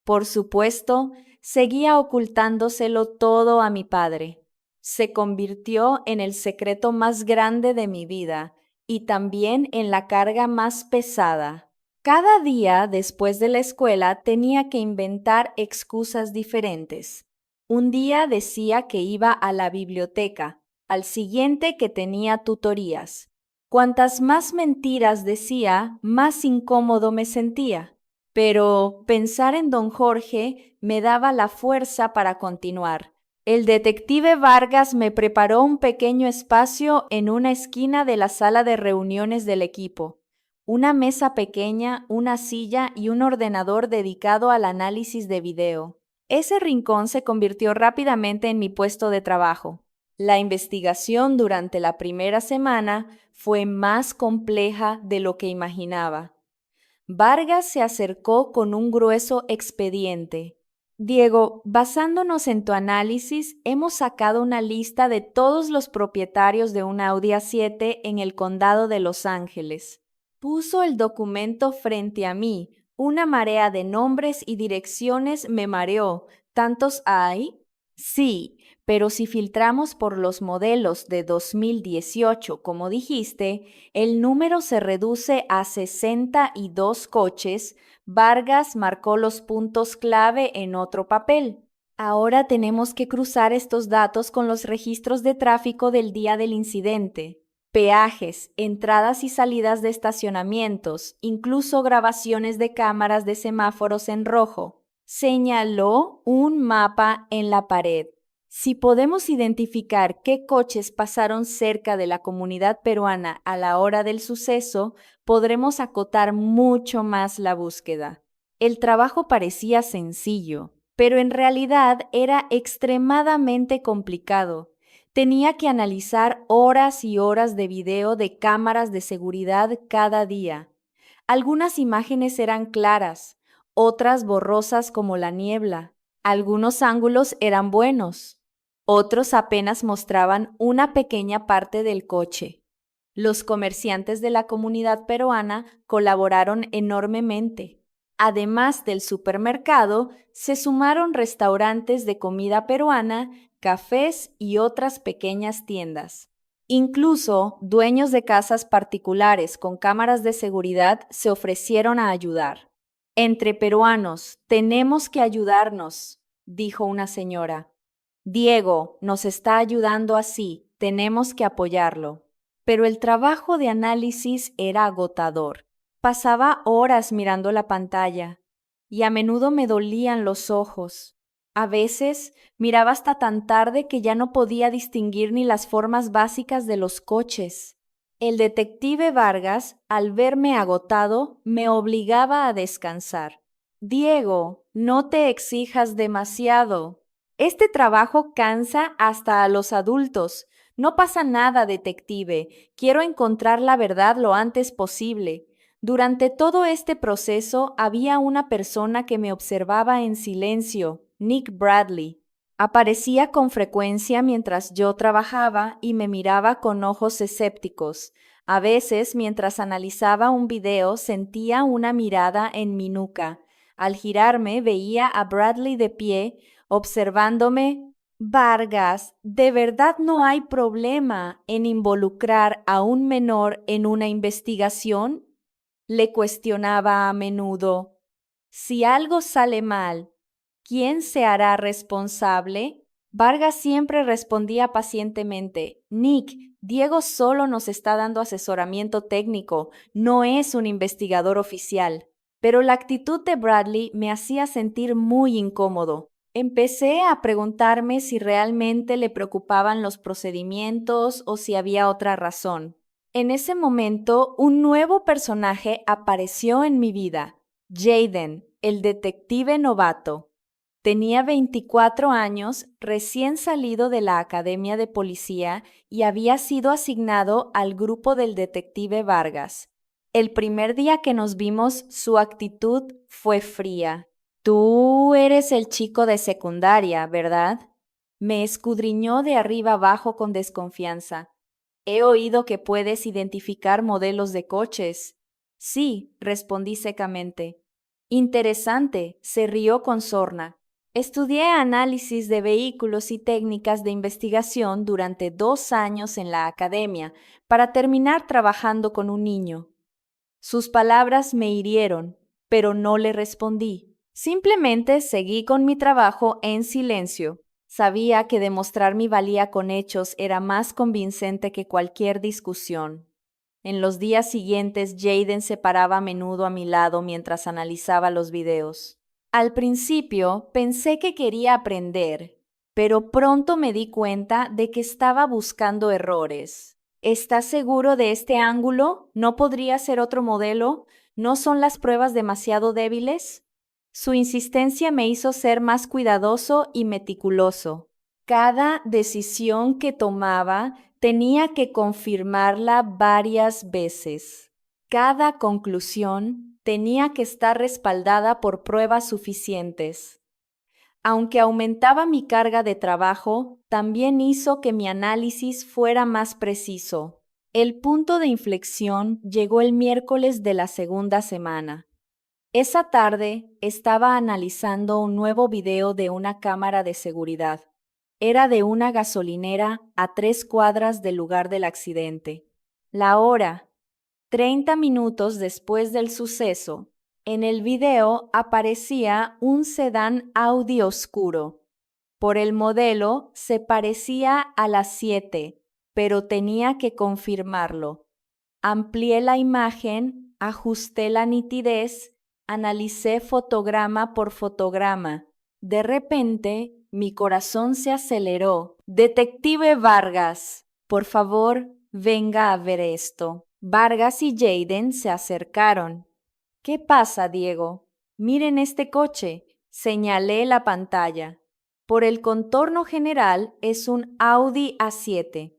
Por supuesto, seguía ocultándoselo todo a mi padre. Se convirtió en el secreto más grande de mi vida y también en la carga más pesada. Cada día después de la escuela tenía que inventar excusas diferentes. Un día decía que iba a la biblioteca, al siguiente que tenía tutorías. Cuantas más mentiras decía, más incómodo me sentía. Pero pensar en don Jorge me daba la fuerza para continuar. El detective Vargas me preparó un pequeño espacio en una esquina de la sala de reuniones del equipo. Una mesa pequeña, una silla y un ordenador dedicado al análisis de video. Ese rincón se convirtió rápidamente en mi puesto de trabajo. La investigación durante la primera semana fue más compleja de lo que imaginaba. Vargas se acercó con un grueso expediente. Diego, basándonos en tu análisis, hemos sacado una lista de todos los propietarios de un Audi A7 en el condado de Los Ángeles. Puso el documento frente a mí. Una marea de nombres y direcciones me mareó. ¿Tantos hay? Sí, pero si filtramos por los modelos de 2018, como dijiste, el número se reduce a 62 coches. Vargas marcó los puntos clave en otro papel. Ahora tenemos que cruzar estos datos con los registros de tráfico del día del incidente. Peajes, entradas y salidas de estacionamientos, incluso grabaciones de cámaras de semáforos en rojo. Señaló un mapa en la pared. Si podemos identificar qué coches pasaron cerca de la comunidad peruana a la hora del suceso, podremos acotar mucho más la búsqueda. El trabajo parecía sencillo, pero en realidad era extremadamente complicado. Tenía que analizar horas y horas de video de cámaras de seguridad cada día. Algunas imágenes eran claras, otras borrosas como la niebla. Algunos ángulos eran buenos, otros apenas mostraban una pequeña parte del coche. Los comerciantes de la comunidad peruana colaboraron enormemente. Además del supermercado, se sumaron restaurantes de comida peruana, cafés y otras pequeñas tiendas. Incluso dueños de casas particulares con cámaras de seguridad se ofrecieron a ayudar. Entre peruanos, tenemos que ayudarnos, dijo una señora. Diego nos está ayudando así, tenemos que apoyarlo. Pero el trabajo de análisis era agotador. Pasaba horas mirando la pantalla y a menudo me dolían los ojos. A veces miraba hasta tan tarde que ya no podía distinguir ni las formas básicas de los coches. El detective Vargas, al verme agotado, me obligaba a descansar. Diego, no te exijas demasiado. Este trabajo cansa hasta a los adultos. No pasa nada, detective. Quiero encontrar la verdad lo antes posible. Durante todo este proceso había una persona que me observaba en silencio, Nick Bradley. Aparecía con frecuencia mientras yo trabajaba y me miraba con ojos escépticos. A veces, mientras analizaba un video, sentía una mirada en mi nuca. Al girarme, veía a Bradley de pie, observándome. Vargas, ¿de verdad no hay problema en involucrar a un menor en una investigación? Le cuestionaba a menudo. Si algo sale mal, ¿quién se hará responsable? Vargas siempre respondía pacientemente, Nick, Diego solo nos está dando asesoramiento técnico, no es un investigador oficial. Pero la actitud de Bradley me hacía sentir muy incómodo. Empecé a preguntarme si realmente le preocupaban los procedimientos o si había otra razón. En ese momento, un nuevo personaje apareció en mi vida, Jaden, el detective novato. Tenía 24 años, recién salido de la academia de policía y había sido asignado al grupo del detective Vargas. El primer día que nos vimos, su actitud fue fría. Tú eres el chico de secundaria, ¿verdad? Me escudriñó de arriba abajo con desconfianza. He oído que puedes identificar modelos de coches. Sí, respondí secamente. Interesante, se rió con sorna. Estudié análisis de vehículos y técnicas de investigación durante 2 años en la academia para terminar trabajando con un niño. Sus palabras me hirieron, pero no le respondí. Simplemente seguí con mi trabajo en silencio. Sabía que demostrar mi valía con hechos era más convincente que cualquier discusión. En los días siguientes, Jaden se paraba a menudo a mi lado mientras analizaba los videos. Al principio pensé que quería aprender, pero pronto me di cuenta de que estaba buscando errores. ¿Estás seguro de este ángulo? ¿No podría ser otro modelo? ¿No son las pruebas demasiado débiles? Su insistencia me hizo ser más cuidadoso y meticuloso. Cada decisión que tomaba tenía que confirmarla varias veces. Cada conclusión tenía que estar respaldada por pruebas suficientes. Aunque aumentaba mi carga de trabajo, también hizo que mi análisis fuera más preciso. El punto de inflexión llegó el miércoles de la segunda semana. Esa tarde estaba analizando un nuevo video de una cámara de seguridad. Era de una gasolinera a 3 cuadras del lugar del accidente. La hora, 30 minutos después del suceso. En el video aparecía un sedán Audi oscuro. Por el modelo se parecía a las 7, pero tenía que confirmarlo. Amplié la imagen, ajusté la nitidez, analicé fotograma por fotograma. De repente, mi corazón se aceleró. Detective Vargas, por favor, venga a ver esto. Vargas y Jaden se acercaron. ¿Qué pasa, Diego? Miren este coche. Señalé la pantalla. Por el contorno general es un Audi A7.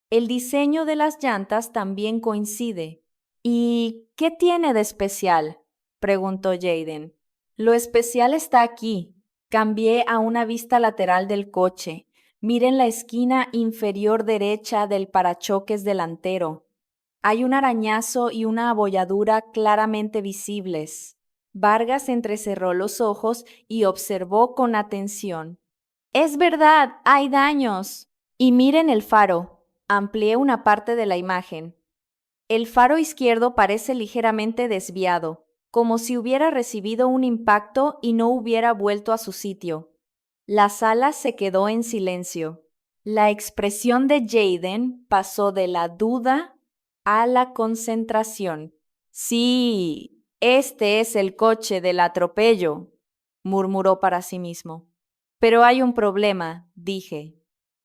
El diseño de las llantas también coincide. ¿Y qué tiene de especial?, preguntó Jaden. Lo especial está aquí. Cambié a una vista lateral del coche. Miren la esquina inferior derecha del parachoques delantero. Hay un arañazo y una abolladura claramente visibles. Vargas entrecerró los ojos y observó con atención. Es verdad, hay daños. Y miren el faro. Amplié una parte de la imagen. El faro izquierdo parece ligeramente desviado, como si hubiera recibido un impacto y no hubiera vuelto a su sitio. La sala se quedó en silencio. La expresión de Jaden pasó de la duda a la concentración. Sí, este es el coche del atropello, murmuró para sí mismo. Pero hay un problema, dije.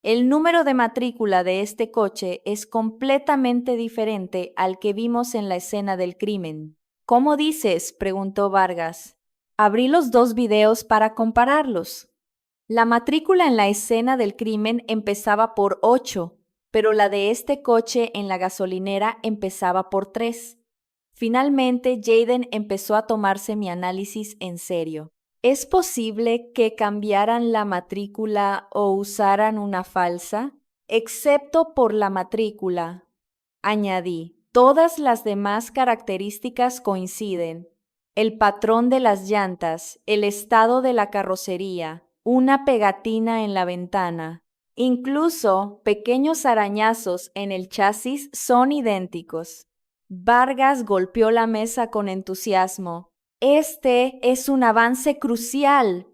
El número de matrícula de este coche es completamente diferente al que vimos en la escena del crimen. ¿Cómo dices?, preguntó Vargas. Abrí los 2 videos para compararlos. La matrícula en la escena del crimen empezaba por 8, pero la de este coche en la gasolinera empezaba por 3. Finalmente, Jaden empezó a tomarse mi análisis en serio. ¿Es posible que cambiaran la matrícula o usaran una falsa? Excepto por la matrícula, añadí. Todas las demás características coinciden. El patrón de las llantas, el estado de la carrocería, una pegatina en la ventana. Incluso pequeños arañazos en el chasis son idénticos. Vargas golpeó la mesa con entusiasmo. Este es un avance crucial.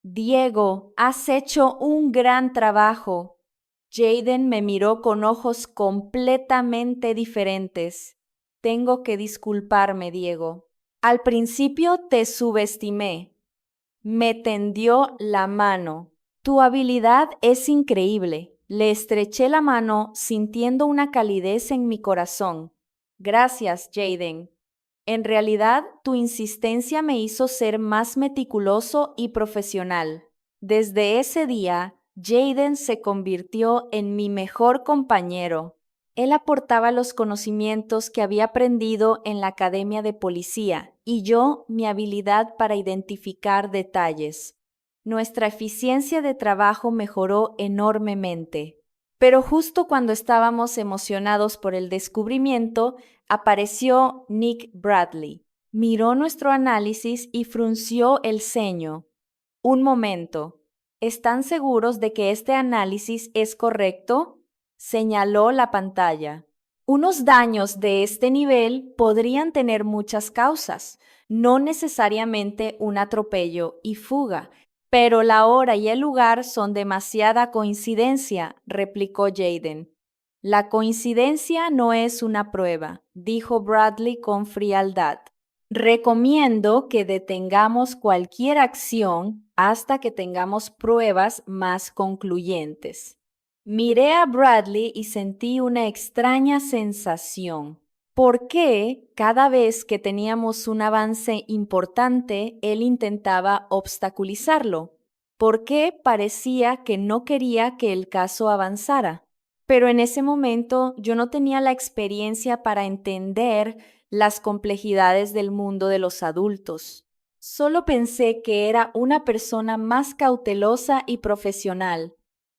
Diego, has hecho un gran trabajo. Jaden me miró con ojos completamente diferentes. Tengo que disculparme, Diego. Al principio te subestimé. Me tendió la mano. Tu habilidad es increíble. Le estreché la mano sintiendo una calidez en mi corazón. Gracias, Jaden. En realidad, tu insistencia me hizo ser más meticuloso y profesional. Desde ese día, Jaden se convirtió en mi mejor compañero. Él aportaba los conocimientos que había aprendido en la academia de policía y yo mi habilidad para identificar detalles. Nuestra eficiencia de trabajo mejoró enormemente. Pero justo cuando estábamos emocionados por el descubrimiento, apareció Nick Bradley. Miró nuestro análisis y frunció el ceño. Un momento. ¿Están seguros de que este análisis es correcto? Señaló la pantalla. Unos daños de este nivel podrían tener muchas causas, no necesariamente un atropello y fuga. Pero la hora y el lugar son demasiada coincidencia, replicó Jaden. La coincidencia no es una prueba, dijo Bradley con frialdad. Recomiendo que detengamos cualquier acción hasta que tengamos pruebas más concluyentes. Miré a Bradley y sentí una extraña sensación. ¿Por qué cada vez que teníamos un avance importante, él intentaba obstaculizarlo? ¿Por qué parecía que no quería que el caso avanzara? Pero en ese momento yo no tenía la experiencia para entender las complejidades del mundo de los adultos. Solo pensé que era una persona más cautelosa y profesional.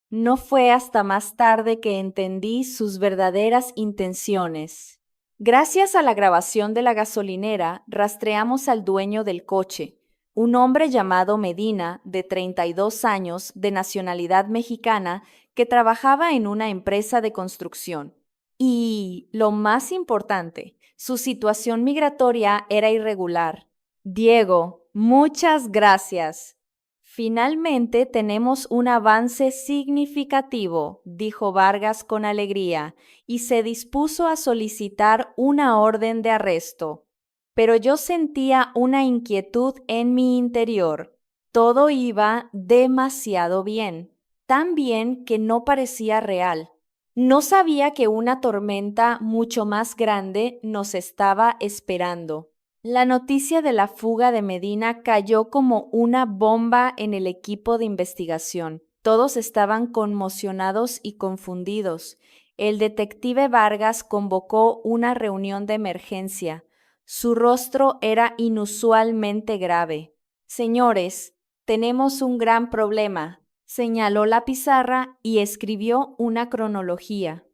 No fue hasta más tarde que entendí sus verdaderas intenciones. Gracias a la grabación de la gasolinera, rastreamos al dueño del coche, un hombre llamado Medina, de 32 años, de nacionalidad mexicana, que trabajaba en una empresa de construcción. Y, lo más importante, su situación migratoria era irregular. Diego, muchas gracias. Finalmente tenemos un avance significativo, dijo Vargas con alegría, y se dispuso a solicitar una orden de arresto. Pero yo sentía una inquietud en mi interior. Todo iba demasiado bien, tan bien que no parecía real. No sabía que una tormenta mucho más grande nos estaba esperando. La noticia de la fuga de Medina cayó como una bomba en el equipo de investigación. Todos estaban conmocionados y confundidos. El detective Vargas convocó una reunión de emergencia. Su rostro era inusualmente grave. Señores, tenemos un gran problema. Señaló la pizarra y escribió una cronología.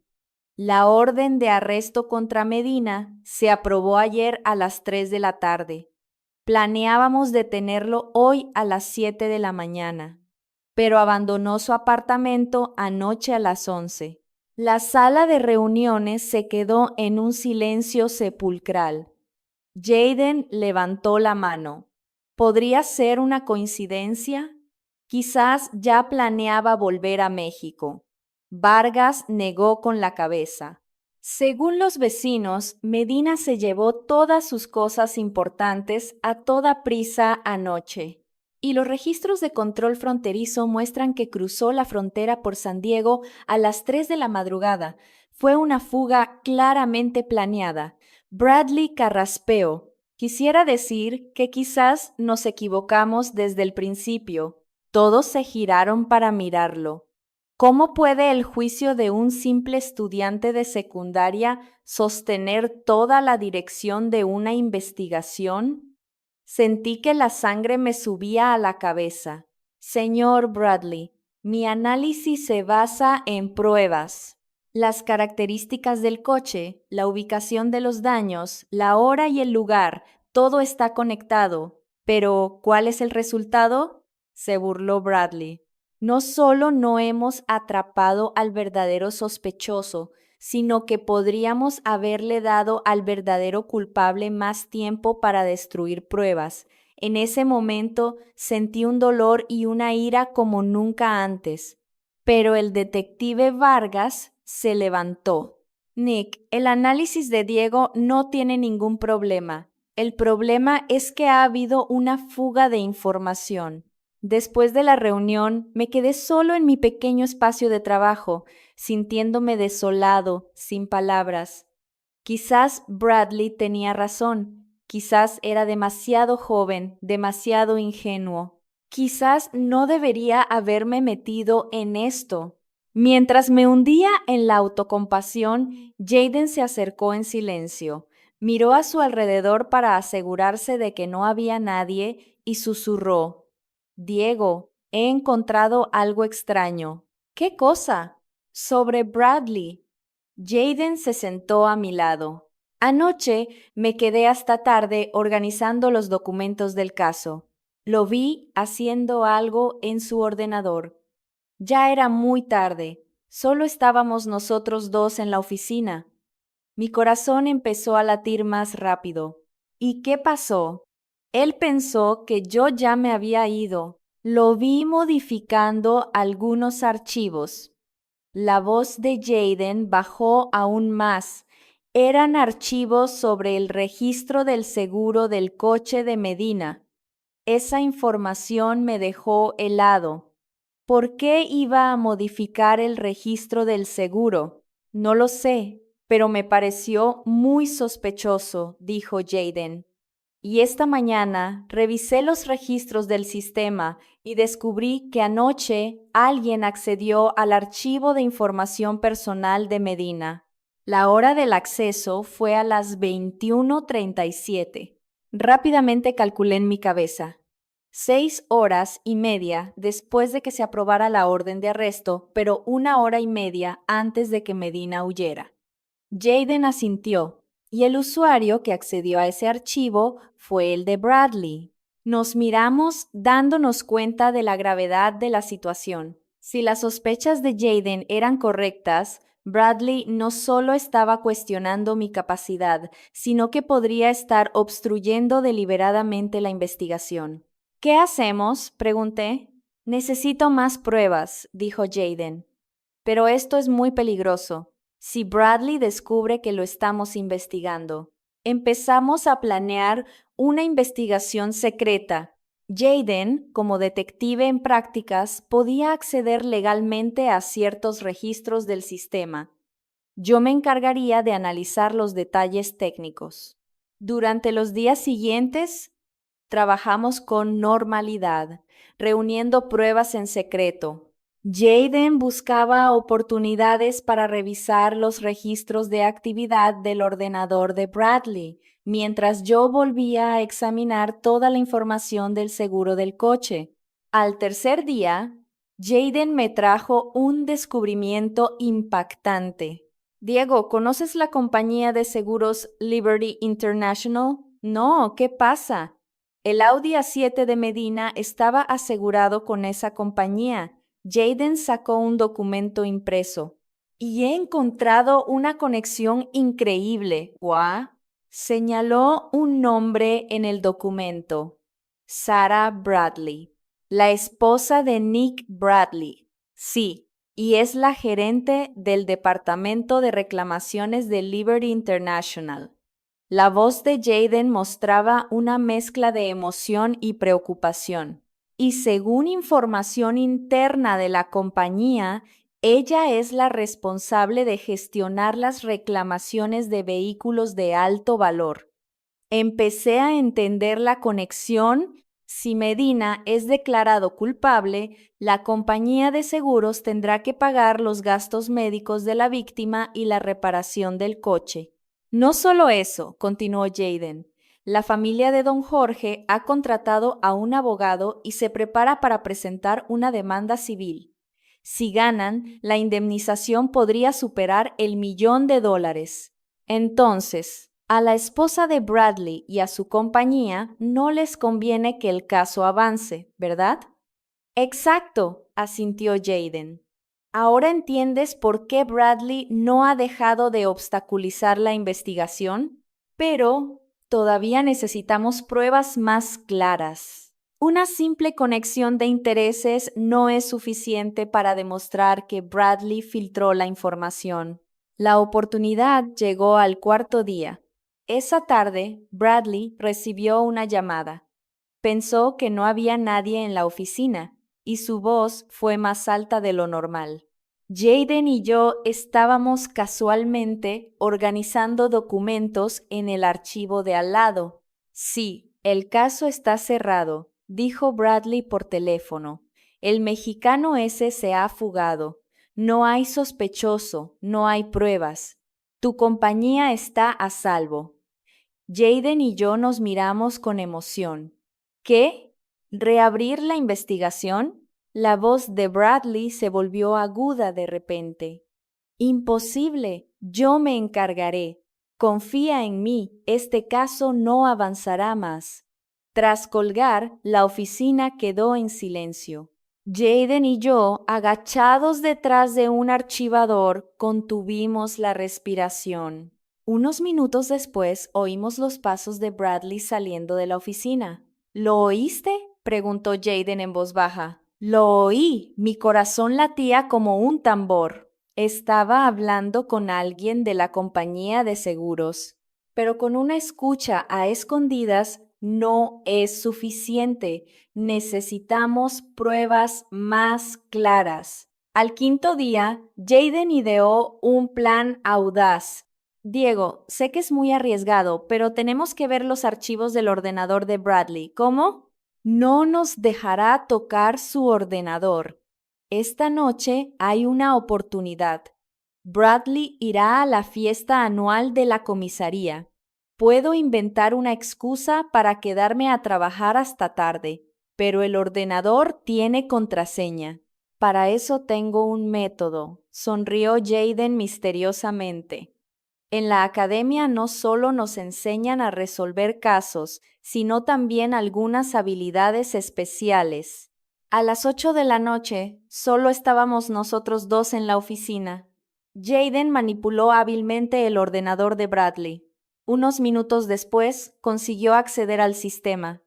La orden de arresto contra Medina se aprobó ayer a las 3 de la tarde. Planeábamos detenerlo hoy a las 7 de la mañana, pero abandonó su apartamento anoche a las 11. La sala de reuniones se quedó en un silencio sepulcral. Jaden levantó la mano. ¿Podría ser una coincidencia? Quizás ya planeaba volver a México. Vargas negó con la cabeza. Según los vecinos, Medina se llevó todas sus cosas importantes a toda prisa anoche. Y los registros de control fronterizo muestran que cruzó la frontera por San Diego a las 3 de la madrugada. Fue una fuga claramente planeada. Bradley carraspeó. Quisiera decir que quizás nos equivocamos desde el principio. Todos se giraron para mirarlo. ¿Cómo puede el juicio de un simple estudiante de secundaria sostener toda la dirección de una investigación? Sentí que la sangre me subía a la cabeza. Señor Bradley, mi análisis se basa en pruebas. Las características del coche, la ubicación de los daños, la hora y el lugar, todo está conectado. Pero, ¿cuál es el resultado? Se burló Bradley. No solo no hemos atrapado al verdadero sospechoso, sino que podríamos haberle dado al verdadero culpable más tiempo para destruir pruebas. En ese momento sentí un dolor y una ira como nunca antes. Pero el detective Vargas se levantó. Nick, el análisis de Diego no tiene ningún problema. El problema es que ha habido una fuga de información. Después de la reunión, me quedé solo en mi pequeño espacio de trabajo, sintiéndome desolado, sin palabras. Quizás Bradley tenía razón, quizás era demasiado joven, demasiado ingenuo. Quizás no debería haberme metido en esto. Mientras me hundía en la autocompasión, Jaden se acercó en silencio. Miró a su alrededor para asegurarse de que no había nadie y susurró: Diego, he encontrado algo extraño. ¿Qué cosa? Sobre Bradley. Jaden se sentó a mi lado. Anoche me quedé hasta tarde organizando los documentos del caso. Lo vi haciendo algo en su ordenador. Ya era muy tarde. Solo estábamos nosotros dos en la oficina. Mi corazón empezó a latir más rápido. ¿Y qué pasó? Él pensó que yo ya me había ido. Lo vi modificando algunos archivos. La voz de Jaden bajó aún más. Eran archivos sobre el registro del seguro del coche de Medina. Esa información me dejó helado. ¿Por qué iba a modificar el registro del seguro? No lo sé, pero me pareció muy sospechoso, dijo Jaden. Y esta mañana revisé los registros del sistema y descubrí que anoche alguien accedió al archivo de información personal de Medina. La hora del acceso fue a las 21:37. Rápidamente calculé en mi cabeza. 6 horas y media después de que se aprobara la orden de arresto, pero 1 hora y media antes de que Medina huyera. Jaden asintió, y el usuario que accedió a ese archivo fue el de Bradley. Nos miramos dándonos cuenta de la gravedad de la situación. Si las sospechas de Jaden eran correctas, Bradley no solo estaba cuestionando mi capacidad, sino que podría estar obstruyendo deliberadamente la investigación. ¿Qué hacemos?, pregunté. Necesito más pruebas, dijo Jaden. Pero esto es muy peligroso. Si Bradley descubre que lo estamos investigando, empezamos a planear una investigación secreta. Jaden, como detective en prácticas, podía acceder legalmente a ciertos registros del sistema. Yo me encargaría de analizar los detalles técnicos. Durante los días siguientes, trabajamos con normalidad, reuniendo pruebas en secreto. Jaden buscaba oportunidades para revisar los registros de actividad del ordenador de Bradley, mientras yo volvía a examinar toda la información del seguro del coche. Al tercer día, Jaden me trajo un descubrimiento impactante. Diego, ¿conoces la compañía de seguros Liberty International? No, ¿qué pasa? El Audi A7 de Medina estaba asegurado con esa compañía. Jaden sacó un documento impreso. Y he encontrado una conexión increíble. ¿Guau? Señaló un nombre en el documento. Sarah Bradley, la esposa de Nick Bradley. Sí, y es la gerente del Departamento de Reclamaciones de Liberty International. La voz de Jaden mostraba una mezcla de emoción y preocupación. Y según información interna de la compañía, ella es la responsable de gestionar las reclamaciones de vehículos de alto valor. Empecé a entender la conexión. Si Medina es declarado culpable, la compañía de seguros tendrá que pagar los gastos médicos de la víctima y la reparación del coche. No solo eso, continuó Jaden. La familia de don Jorge ha contratado a un abogado y se prepara para presentar una demanda civil. Si ganan, la indemnización podría superar el $1.000.000. Entonces, a la esposa de Bradley y a su compañía no les conviene que el caso avance, ¿verdad? Exacto, asintió Jaden. ¿Ahora entiendes por qué Bradley no ha dejado de obstaculizar la investigación? Pero todavía necesitamos pruebas más claras. Una simple conexión de intereses no es suficiente para demostrar que Bradley filtró la información. La oportunidad llegó al cuarto día. Esa tarde, Bradley recibió una llamada. Pensó que no había nadie en la oficina y su voz fue más alta de lo normal. Jaden y yo estábamos casualmente organizando documentos en el archivo de al lado. Sí, el caso está cerrado, dijo Bradley por teléfono. El mexicano ese se ha fugado. No hay sospechoso, no hay pruebas. Tu compañía está a salvo. Jaden y yo nos miramos con emoción. ¿Qué? ¿Reabrir la investigación? La voz de Bradley se volvió aguda de repente. Imposible, yo me encargaré. Confía en mí, este caso no avanzará más. Tras colgar, la oficina quedó en silencio. Jaden y yo, agachados detrás de un archivador, contuvimos la respiración. Unos minutos después, oímos los pasos de Bradley saliendo de la oficina. ¿Lo oíste?, preguntó Jaden en voz baja. Lo oí, mi corazón latía como un tambor. Estaba hablando con alguien de la compañía de seguros, pero con una escucha a escondidas no es suficiente. Necesitamos pruebas más claras. Al quinto día, Jaden ideó un plan audaz. Diego, sé que es muy arriesgado, pero tenemos que ver los archivos del ordenador de Bradley. ¿Cómo? No nos dejará tocar su ordenador. Esta noche hay una oportunidad. Bradley irá a la fiesta anual de la comisaría. Puedo inventar una excusa para quedarme a trabajar hasta tarde, pero el ordenador tiene contraseña. Para eso tengo un método, sonrió Jaden misteriosamente. En la academia no solo nos enseñan a resolver casos, sino también algunas habilidades especiales. A las 8 de la noche, solo estábamos nosotros dos en la oficina. Jaden manipuló hábilmente el ordenador de Bradley. Unos minutos después, consiguió acceder al sistema.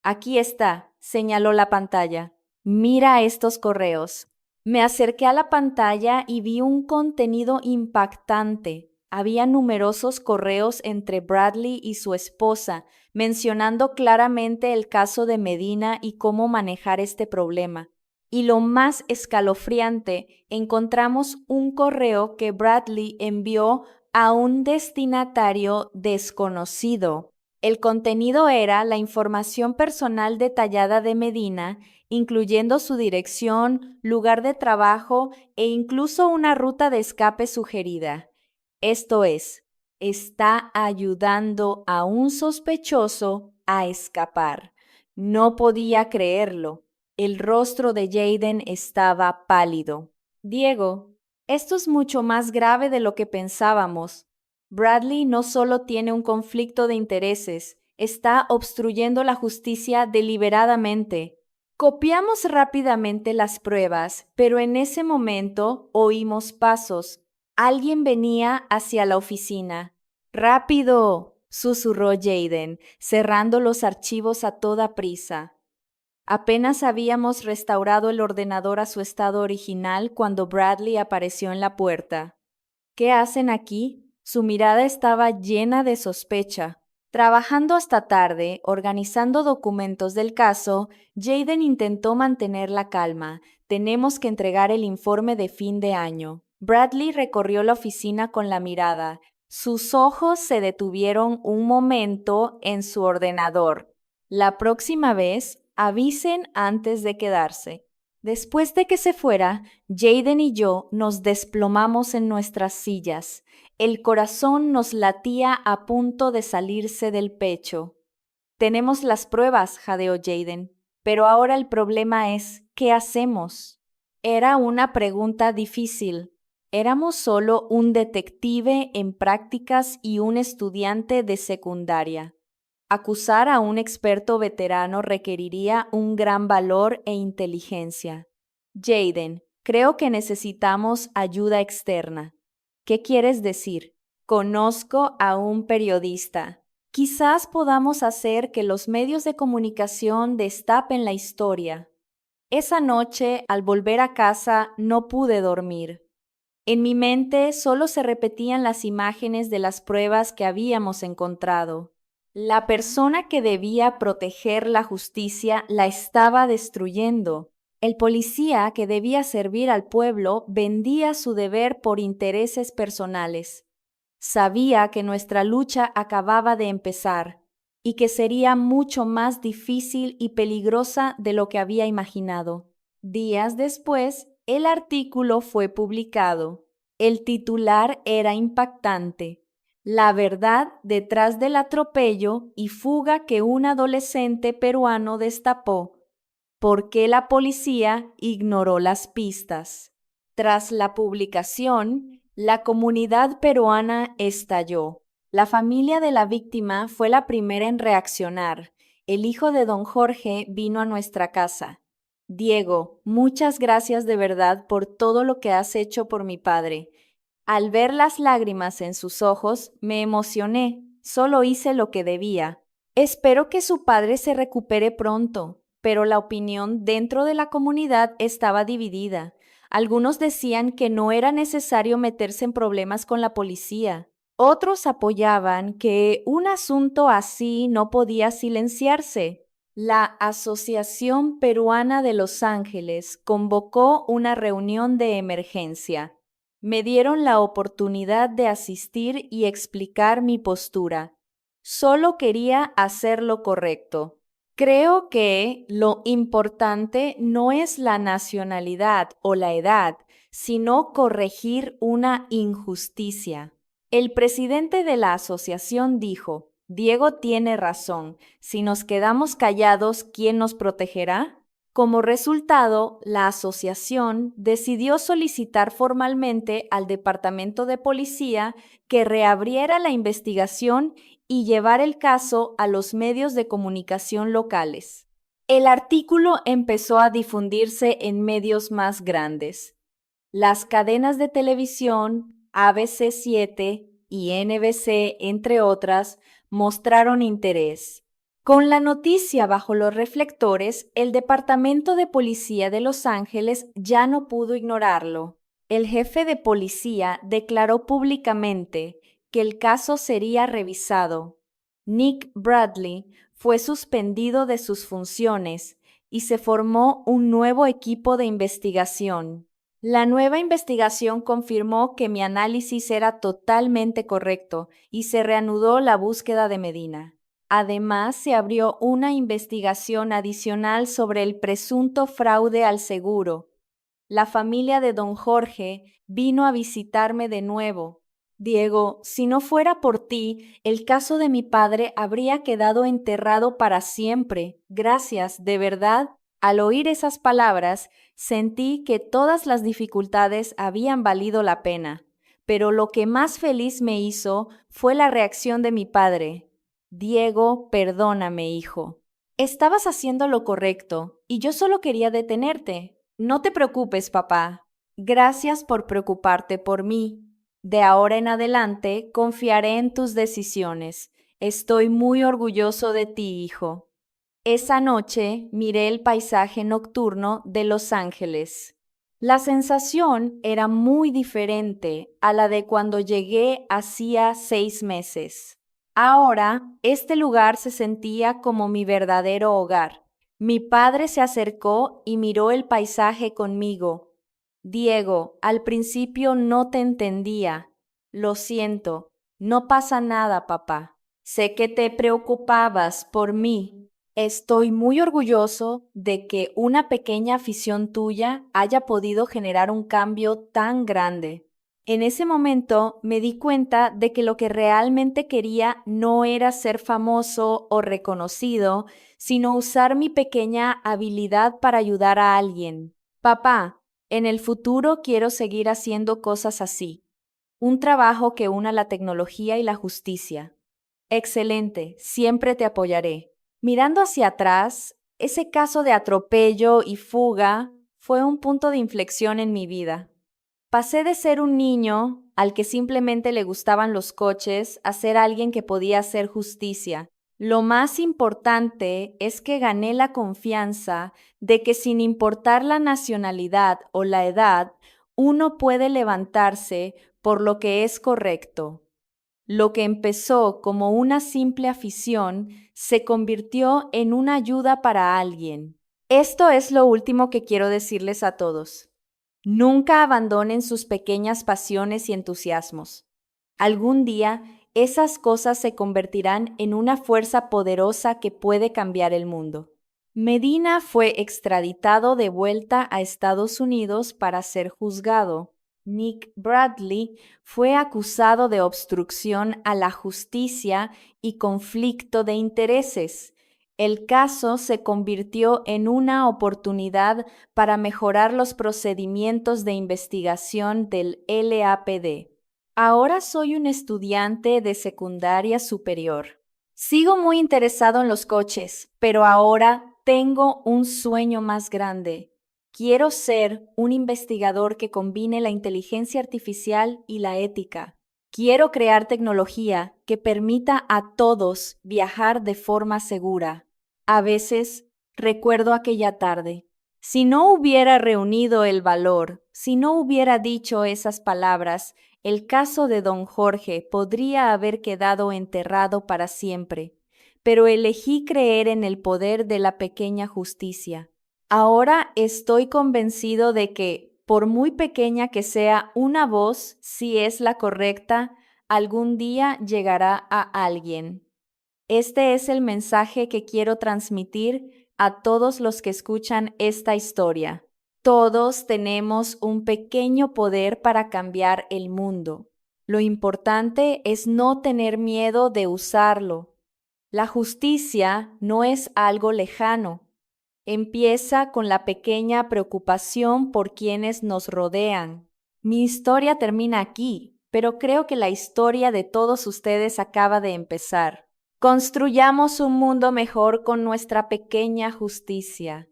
Aquí está, señaló la pantalla. Mira estos correos. Me acerqué a la pantalla y vi un contenido impactante. Había numerosos correos entre Bradley y su esposa, mencionando claramente el caso de Medina y cómo manejar este problema. Y lo más escalofriante, encontramos un correo que Bradley envió a un destinatario desconocido. El contenido era la información personal detallada de Medina, incluyendo su dirección, lugar de trabajo e incluso una ruta de escape sugerida. Esto es, está ayudando a un sospechoso a escapar. No podía creerlo. El rostro de Jaden estaba pálido. Diego, esto es mucho más grave de lo que pensábamos. Bradley no solo tiene un conflicto de intereses, está obstruyendo la justicia deliberadamente. Copiamos rápidamente las pruebas, pero en ese momento oímos pasos. Alguien venía hacia la oficina. ¡Rápido!, susurró Jaden, cerrando los archivos a toda prisa. Apenas habíamos restaurado el ordenador a su estado original cuando Bradley apareció en la puerta. ¿Qué hacen aquí? Su mirada estaba llena de sospecha. Trabajando hasta tarde, organizando documentos del caso, Jaden intentó mantener la calma. Tenemos que entregar el informe de fin de año. Bradley recorrió la oficina con la mirada. Sus ojos se detuvieron un momento en su ordenador. La próxima vez, avisen antes de quedarse. Después de que se fuera, Jaden y yo nos desplomamos en nuestras sillas. El corazón nos latía a punto de salirse del pecho. Tenemos las pruebas, jadeó Jaden, pero ahora el problema es, ¿qué hacemos? Era una pregunta difícil. Éramos solo un detective en prácticas y un estudiante de secundaria. Acusar a un experto veterano requeriría un gran valor e inteligencia. Jaden, creo que necesitamos ayuda externa. ¿Qué quieres decir? Conozco a un periodista. Quizás podamos hacer que los medios de comunicación destapen la historia. Esa noche, al volver a casa, no pude dormir. En mi mente solo se repetían las imágenes de las pruebas que habíamos encontrado. La persona que debía proteger la justicia la estaba destruyendo. El policía que debía servir al pueblo vendía su deber por intereses personales. Sabía que nuestra lucha acababa de empezar y que sería mucho más difícil y peligrosa de lo que había imaginado. Días después, el artículo fue publicado. El titular era impactante: La verdad detrás del atropello y fuga que un adolescente peruano destapó. ¿Por qué la policía ignoró las pistas? Tras la publicación, la comunidad peruana estalló. La familia de la víctima fue la primera en reaccionar. El hijo de don Jorge vino a nuestra casa. Diego, muchas gracias de verdad por todo lo que has hecho por mi padre. Al ver las lágrimas en sus ojos, me emocioné. Solo hice lo que debía. Espero que su padre se recupere pronto, pero la opinión dentro de la comunidad estaba dividida. Algunos decían que no era necesario meterse en problemas con la policía. Otros apoyaban que un asunto así no podía silenciarse. La Asociación Peruana de Los Ángeles convocó una reunión de emergencia. Me dieron la oportunidad de asistir y explicar mi postura. Solo quería hacer lo correcto. Creo que lo importante no es la nacionalidad o la edad, sino corregir una injusticia. El presidente de la asociación dijo, Diego tiene razón, si nos quedamos callados, ¿quién nos protegerá? Como resultado, la asociación decidió solicitar formalmente al Departamento de Policía que reabriera la investigación y llevar el caso a los medios de comunicación locales. El artículo empezó a difundirse en medios más grandes. Las cadenas de televisión, ABC7 y NBC, entre otras, mostraron interés. Con la noticia bajo los reflectores, el Departamento de Policía de Los Ángeles ya no pudo ignorarlo. El jefe de policía declaró públicamente que el caso sería revisado. Nick Bradley fue suspendido de sus funciones y se formó un nuevo equipo de investigación. La nueva investigación confirmó que mi análisis era totalmente correcto y se reanudó la búsqueda de Medina. Además, se abrió una investigación adicional sobre el presunto fraude al seguro. La familia de don Jorge vino a visitarme de nuevo. Diego, si no fuera por ti, el caso de mi padre habría quedado enterrado para siempre. Gracias, de verdad. Al oír esas palabras, sentí que todas las dificultades habían valido la pena. Pero lo que más feliz me hizo fue la reacción de mi padre. Diego, perdóname, hijo. Estabas haciendo lo correcto y yo solo quería detenerte. No te preocupes, papá. Gracias por preocuparte por mí. De ahora en adelante confiaré en tus decisiones. Estoy muy orgulloso de ti, hijo. Esa noche miré el paisaje nocturno de Los Ángeles. La sensación era muy diferente a la de cuando llegué hacía 6 meses. Ahora, este lugar se sentía como mi verdadero hogar. Mi padre se acercó y miró el paisaje conmigo. Diego, al principio no te entendía. Lo siento, no pasa nada, papá. Sé que te preocupabas por mí. Estoy muy orgulloso de que una pequeña afición tuya haya podido generar un cambio tan grande. En ese momento me di cuenta de que lo que realmente quería no era ser famoso o reconocido, sino usar mi pequeña habilidad para ayudar a alguien. Papá, en el futuro quiero seguir haciendo cosas así. Un trabajo que una la tecnología y la justicia. Excelente, siempre te apoyaré. Mirando hacia atrás, ese caso de atropello y fuga fue un punto de inflexión en mi vida. Pasé de ser un niño al que simplemente le gustaban los coches a ser alguien que podía hacer justicia. Lo más importante es que gané la confianza de que sin importar la nacionalidad o la edad, uno puede levantarse por lo que es correcto. Lo que empezó como una simple afición se convirtió en una ayuda para alguien. Esto es lo último que quiero decirles a todos. Nunca abandonen sus pequeñas pasiones y entusiasmos. Algún día, esas cosas se convertirán en una fuerza poderosa que puede cambiar el mundo. Medina fue extraditado de vuelta a Estados Unidos para ser juzgado. Nick Bradley fue acusado de obstrucción a la justicia y conflicto de intereses. El caso se convirtió en una oportunidad para mejorar los procedimientos de investigación del LAPD. Ahora soy un estudiante de secundaria superior. Sigo muy interesado en los coches, pero ahora tengo un sueño más grande. Quiero ser un investigador que combine la inteligencia artificial y la ética. Quiero crear tecnología que permita a todos viajar de forma segura. A veces recuerdo aquella tarde. Si no hubiera reunido el valor, si no hubiera dicho esas palabras, el caso de don Jorge podría haber quedado enterrado para siempre, pero elegí creer en el poder de la pequeña justicia. Ahora estoy convencido de que, por muy pequeña que sea una voz, si es la correcta, algún día llegará a alguien. Este es el mensaje que quiero transmitir a todos los que escuchan esta historia. Todos tenemos un pequeño poder para cambiar el mundo. Lo importante es no tener miedo de usarlo. La justicia no es algo lejano. Empieza con la pequeña preocupación por quienes nos rodean. Mi historia termina aquí, pero creo que la historia de todos ustedes acaba de empezar. Construyamos un mundo mejor con nuestra pequeña justicia.